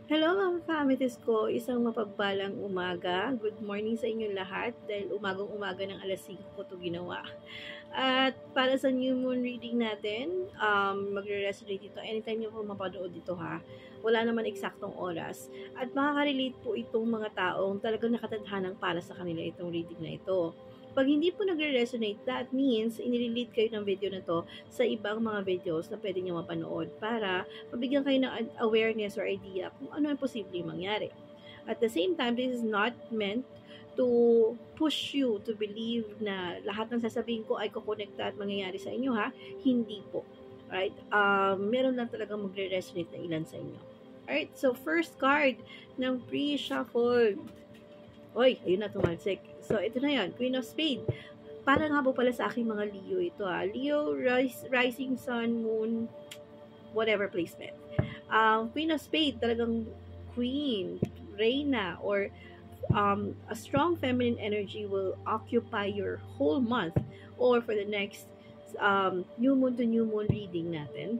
Hello mga ka-amethyst ko, isang mapagpalang umaga. Good morning sa inyong lahat dahil umagang-umaga ng alas 5 ko ito ginawa. At para sa new moon reading natin, magre-resonate ito anytime nyo po mapanood ito ha. Wala naman eksaktong oras. At makaka-relate po itong mga taong talagang nakatadhanang para sa kanila itong reading na ito. Pag hindi po nagre-resonate, that means inirelate kayo ng video na to sa ibang mga videos na pwede nyo mapanood para mabigyan kayo ng awareness or idea kung ano ang posibleng mangyari. At the same time, this is not meant to push you to believe na lahat ng sasabihin ko ay kukonekta at mangyayari sa inyo ha. Hindi po. Right? Meron lang talagang magre-resonate na ilan sa inyo. Alright, so first card ng pre-shuffle. Oy, ayun na tumalsik. So, ito na yan, Queen of Spades. Para nga po pala sa aking mga Leo ito ha. Leo, Rising Sun, Moon, whatever placement. Queen of Spades, talagang queen, reina, or a strong feminine energy will occupy your whole month or for the next new moon to new moon reading natin.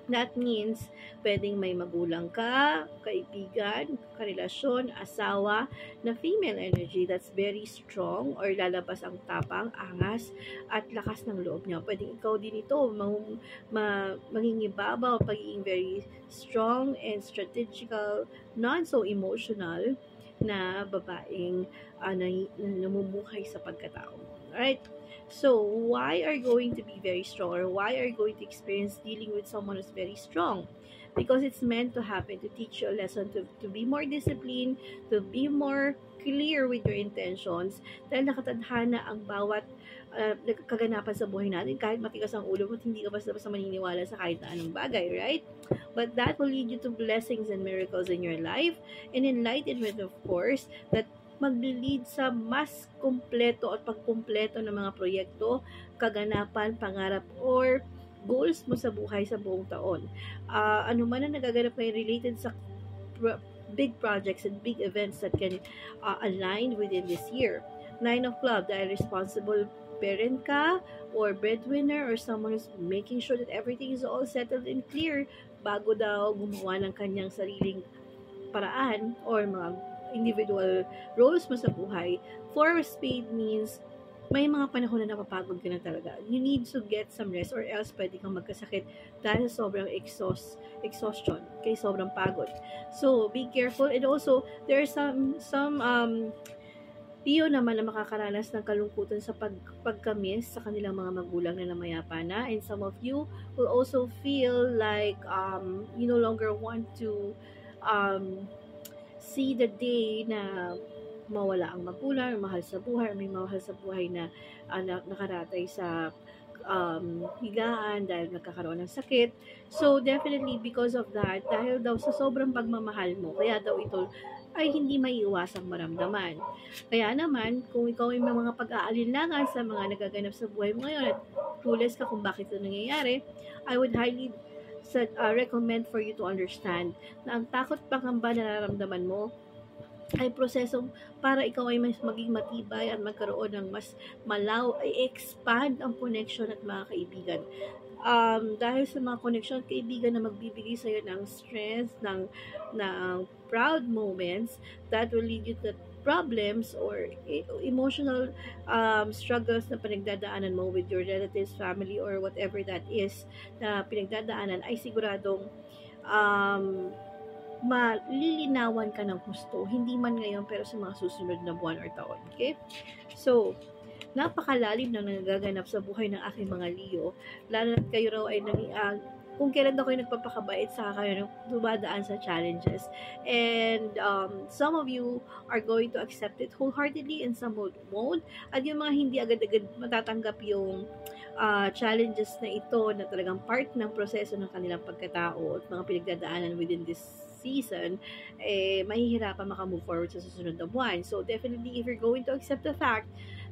That means, pwedeng may magulang ka, kaibigan, karelasyon, asawa, na female energy that's very strong or lalabas ang tapang, angas, at lakas ng loob niya. Pwedeng ikaw din ito, mangingibabaw, pagiging very strong and strategical, not so emotional, na babaeng namumuhay sa pagkatao. Alright? So, why are you going to be very strong, or why are you going to experience dealing with someone who's very strong? Because it's meant to happen to teach you a lesson to be more disciplined, to be more clear with your intentions, dahil nakatadhana ang bawat kaganapan sa buhay natin, kahit matigas ang ulo mo, hindi ka basta-basta maniniwala sa kahit na anong bagay, right? But that will lead you to blessings and miracles in your life, and enlightenment, of course, that magli-lead sa mas kumpleto at pagkumpleto ng mga proyekto, kaganapan, pangarap, or goals mo sa buhay sa buong taon. Ano man ang nagaganap ngayon related sa big projects and big events that can align within this year. 9 of Clubs, dahil responsible parent ka, or breadwinner, or someone who's making sure that everything is all settled and clear bago daw gumawa ng kanyang sariling paraan or mga individual roles mo sa buhay. 4 of Spades means may mga panahon na napapagod ka na talaga. You need to get some rest or else pwede kang magkasakit dahil sa sobrang exhaustion, kay sobrang pagod. So, be careful. And also, there are some Leo naman na makakaranas ng kalungkutan sa pagkamis sa kanilang mga magulang na namayapa na. And some of you will also feel like you no longer want to see the day na mawala ang magulang, mahal sa buhay, may mahal sa buhay na nakaratay sa higaan dahil nagkakaroon ng sakit. So, definitely because of that, dahil daw sa sobrang pagmamahal mo, kaya daw ito ay hindi maiiwasang maramdaman. Kaya naman, kung ikaw ay may mga pag-aalinlangan sa mga nagaganap sa buhay mo ngayon at clueless ka kung bakit ito nangyayari, I would highly recommend for you to understand na ang takot pangamba na nararamdaman mo ay proseso para ikaw ay mas maging matibay at magkaroon ng mas ay expand ang connection at mga kaibigan. Dahil sa mga connection, kaibigan na magbibigay sa'yo ng strength, ng proud moments that will lead you to problems or emotional struggles na pinagdadaanan mo with your relatives, family, or whatever that is na pinagdadaanan, ay siguradong malilinawan ka ng gusto. Hindi man ngayon, pero sa mga susunod na buwan or taon. Okay? So, napakalalim na nagaganap sa buhay ng aking mga Leo. Lalo na kayo raw ay kung kailan ako yung nagpapakabait sa kayo dumadaan sa challenges. And some of you are going to accept it wholeheartedly and some won't. At yung mga hindi agad-agad matatanggap yung challenges na ito na talagang part ng proseso ng kanilang pagkatao at mga pinagdadaanan within this season, mahihirapan makamove forward sa susunod na buwan. So, definitely, if you're going to accept the fact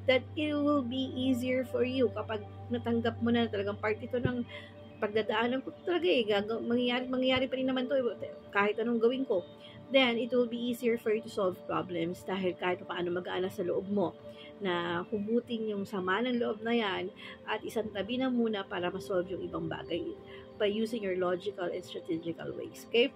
that it will be easier for you kapag natanggap mo na talagang part ito ng pagdadaanan ko talaga mangyayari pa rin naman to kahit anong gawin ko, then it will be easier for you to solve problems dahil kahit paano mag-aana sa loob mo na hubutin yung sama ng loob na yan at isang tabi na muna para ma-solve yung ibang bagay by using your logical and strategical ways. Okay?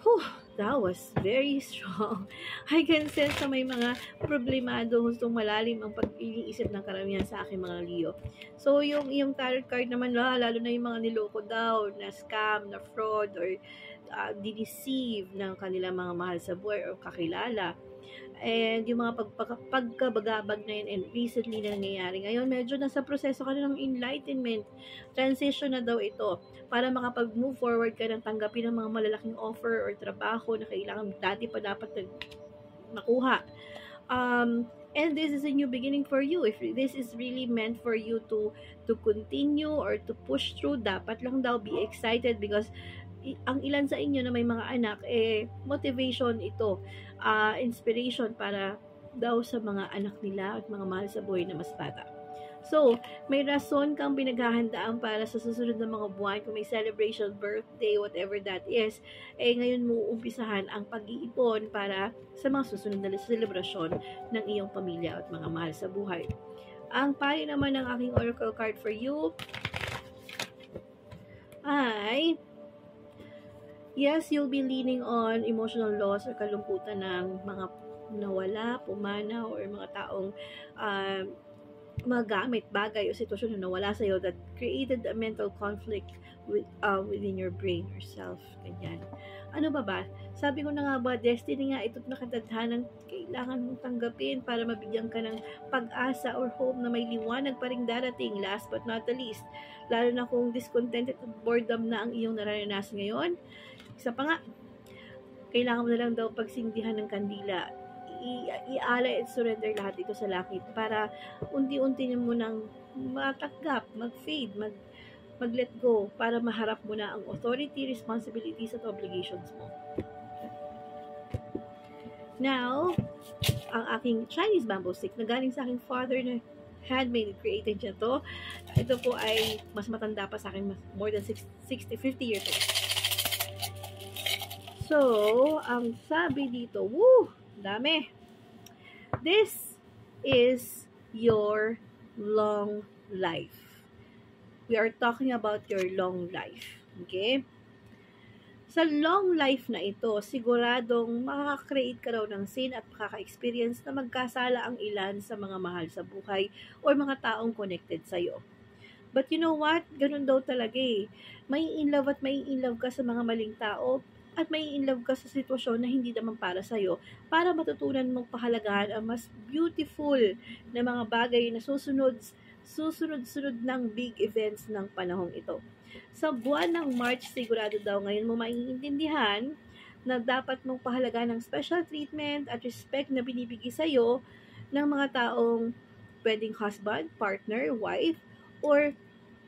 Whew, that was very strong. I can sense na may mga problemado, gustong malalim ang pag-iisip ng karamihan sa aking mga Leo. So, yung tarot card naman, lalo na yung mga niloko daw, na scam, na fraud, or dineceive ng kanilang mga mahal sa buhay o kakilala. And yung mga pagkabagabag na yun, and recently na nangyayari ngayon, medyo nasa proseso ka na ng enlightenment. Transition na daw ito para makapag-move forward ka ng tanggapin ng mga malalaking offer or trabaho na kailangan dati pa dapat makuha. And this is a new beginning for you. If this is really meant for you to continue or to push through, dapat lang daw be excited, because ang ilan sa inyo na may mga anak, motivation ito, inspiration para daw sa mga anak nila at mga mahal sa buhay na mas bata. So, may rason kang pinaghahandaan para sa susunod na mga buwan, kung may celebration, birthday, whatever that is, ngayon mo umpisahan ang pag-iipon para sa mga susunod na selebrasyon ng iyong pamilya at mga mahal sa buhay. Ang payo naman ng aking oracle card for you ay, yes, you'll be leaning on emotional loss or kalungkutan ng mga nawala, pumanaw, or mga taong mga gamit, bagay, o sitwasyon na nawala sa'yo that created a mental conflict within your brain or self. Ganyan. Ano ba? Sabi ko na nga ba, destiny nga ito't nakatadhanang kailangan mong tanggapin para mabigyan ka ng pag-asa or hope na may liwanag pa ring darating. Last but not the least, lalo na kung discontented at boredom na ang iyong nararanasan ngayon, isa pa nga, kailangan mo na lang daw pagsindihan ng kandila. I-alay at surrender lahat ito sa langit para unti-unti mo nang matanggap, mag-fade, mag-let go para maharap mo na ang authority, responsibilities at obligations mo. Now, ang aking Chinese bamboo stick na galing sa aking father na handmade, created niya to. Ito po ay mas matanda pa sa akin, more than 50 years old. So, ang sabi dito, dami. This is your long life. We are talking about your long life. Okay? Sa long life na ito, siguradong makaka-create ka raw ng sin at makaka-experience na magkasala ang ilan sa mga mahal sa buhay o mga taong connected sa'yo. But you know what? Ganun daw talaga eh. May in love at may in love ka sa mga maling tao, at may in love ka sa sitwasyon na hindi naman para sa'yo, para matutunan mong pahalagahan ang mas beautiful na mga bagay na susunod-sunod ng big events ng panahong ito. Sa buwan ng March, sigurado daw ngayon mo maiintindihan na dapat mong pahalagahan ng special treatment at respect na binibigay sa'yo ng mga taong pwedeng husband, partner, wife, or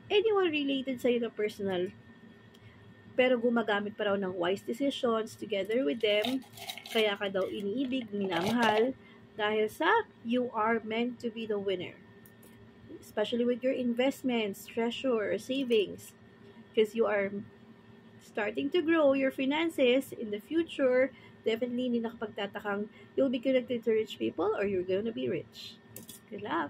anyone related sa'yo na personal, pero gumagamit pa raw ng wise decisions together with them, kaya ka daw iniibig, minamahal, dahil sa you are meant to be the winner. Especially with your investments, treasure, or savings, because you are starting to grow your finances in the future. Definitely hindi nakapagtatakang you'll be connected to rich people or you're gonna be rich. Good luck!